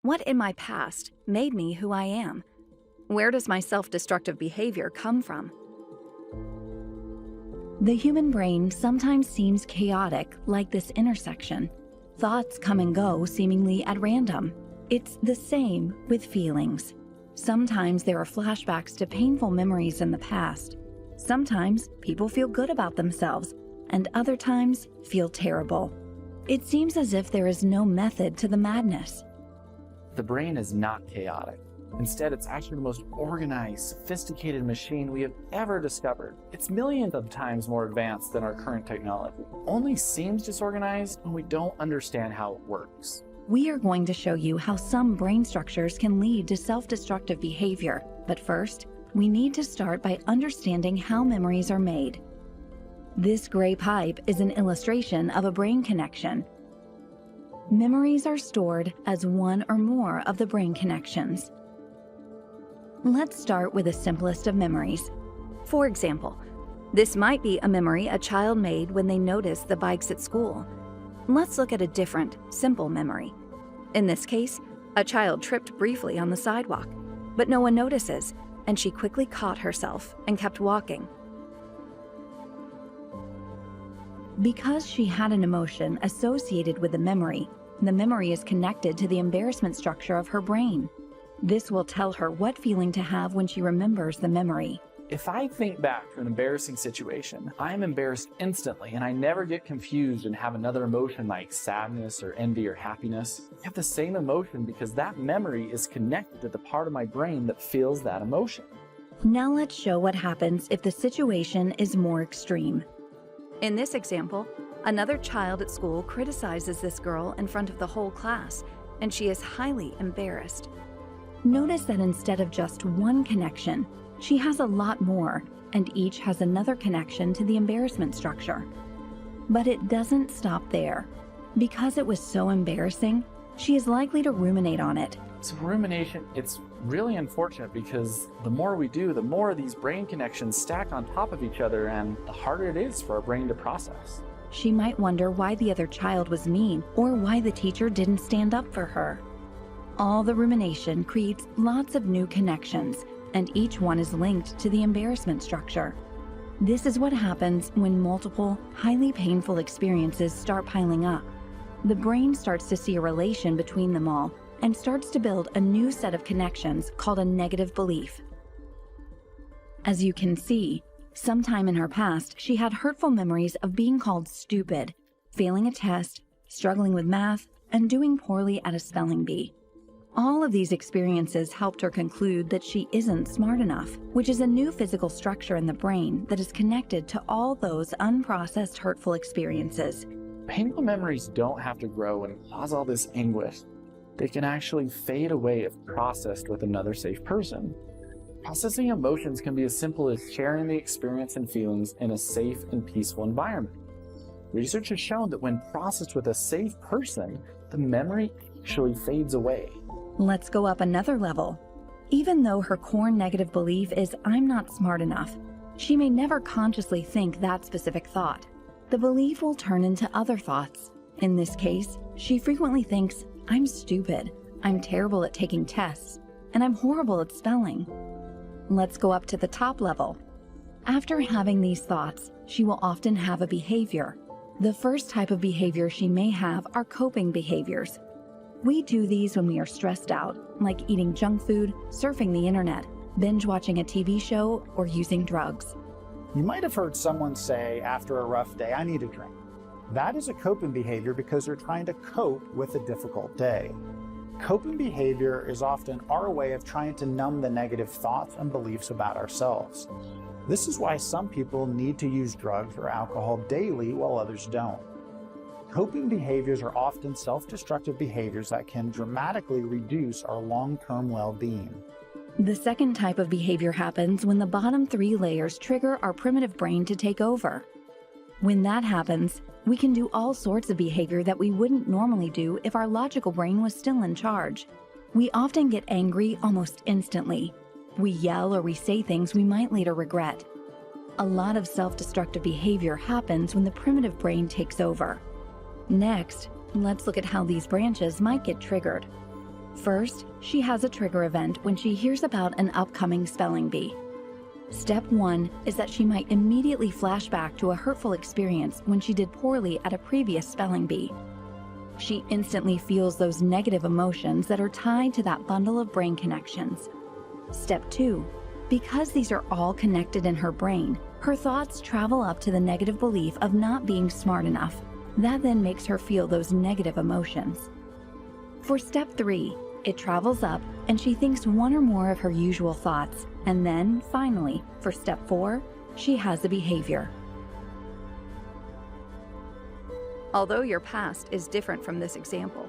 What in my past made me who I am? Where does my self-destructive behavior come from? The human brain sometimes seems chaotic, like this intersection. Thoughts come and go seemingly at random. It's the same with feelings. Sometimes there are flashbacks to painful memories in the past. Sometimes people feel good about themselves, and other times feel terrible. It seems as if there is no method to the madness. The brain is not chaotic. Instead, it's actually the most organized, sophisticated machine we have ever discovered. It's millions of times more advanced than our current technology. Only seems disorganized when we don't understand how it works. We are going to show you how some brain structures can lead to self-destructive behavior. But first, we need to start by understanding how memories are made. This gray pipe is an illustration of a brain connection. Memories are stored as one or more of the brain connections. Let's start with the simplest of memories. For example, this might be a memory a child made when they noticed the bikes at school. Let's look at a different, simple memory. In this case, a child tripped briefly on the sidewalk, but no one notices, and she quickly caught herself and kept walking. Because she had an emotion associated with the memory is connected to the embarrassment structure of her brain. This will tell her what feeling to have when she remembers the memory. If I think back to an embarrassing situation, I'm embarrassed instantly and I never get confused and have another emotion like sadness or envy or happiness. I have the same emotion because that memory is connected to the part of my brain that feels that emotion. Now let's show what happens if the situation is more extreme. In this example, another child at school criticizes this girl in front of the whole class, and she is highly embarrassed. Notice that instead of just one connection, she has a lot more, and each has another connection to the embarrassment structure. But it doesn't stop there. Because it was so embarrassing, she is likely to ruminate on it. So rumination, it's really unfortunate because the more we do, the more these brain connections stack on top of each other and the harder it is for our brain to process. She might wonder why the other child was mean or why the teacher didn't stand up for her. All the rumination creates lots of new connections, and each one is linked to the embarrassment structure. This is what happens when multiple, highly painful experiences start piling up. The brain starts to see a relation between them all and starts to build a new set of connections called a negative belief. As you can see, sometime in her past, she had hurtful memories of being called stupid, failing a test, struggling with math, and doing poorly at a spelling bee. All of these experiences helped her conclude that she isn't smart enough, which is a new physical structure in the brain that is connected to all those unprocessed hurtful experiences. Painful memories don't have to grow and cause all this anguish. They can actually fade away if processed with another safe person. Processing emotions can be as simple as sharing the experience and feelings in a safe and peaceful environment. Research has shown that when processed with a safe person, the memory actually fades away. Let's go up another level. Even though her core negative belief is "I'm not smart enough," she may never consciously think that specific thought. The belief will turn into other thoughts. In this case, she frequently thinks, "I'm stupid, I'm terrible at taking tests, and I'm horrible at spelling." Let's go up to the top level. After having these thoughts, she will often have a behavior. The first type of behavior she may have are coping behaviors. We do these when we are stressed out, like eating junk food, surfing the internet, binge watching a TV show, or using drugs. You might have heard someone say after a rough day, "I need a drink." That is a coping behavior because they're trying to cope with a difficult day. Coping behavior is often our way of trying to numb the negative thoughts and beliefs about ourselves. This is why some people need to use drugs or alcohol daily while others don't. Coping behaviors are often self-destructive behaviors that can dramatically reduce our long-term well-being. The second type of behavior happens when the bottom 3 layers trigger our primitive brain to take over. When that happens, we can do all sorts of behavior that we wouldn't normally do if our logical brain was still in charge. We often get angry almost instantly. We yell or we say things we might later regret. A lot of self-destructive behavior happens when the primitive brain takes over. Next, let's look at how these branches might get triggered. First, she has a trigger event when she hears about an upcoming spelling bee. Step 1 is that she might immediately flash back to a hurtful experience when she did poorly at a previous spelling bee. She instantly feels those negative emotions that are tied to that bundle of brain connections. Step 2, because these are all connected in her brain, her thoughts travel up to the negative belief of not being smart enough. That then makes her feel those negative emotions. For step 3, it travels up and she thinks one or more of her usual thoughts. And then, finally, for step 4, she has the behavior. Although your past is different from this example,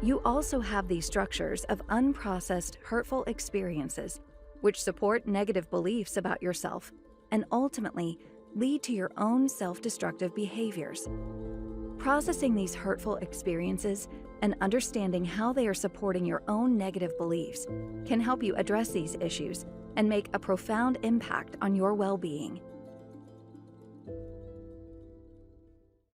you also have these structures of unprocessed, hurtful experiences, which support negative beliefs about yourself and ultimately lead to your own self-destructive behaviors. Processing these hurtful experiences and understanding how they are supporting your own negative beliefs can help you address these issues and make a profound impact on your well-being.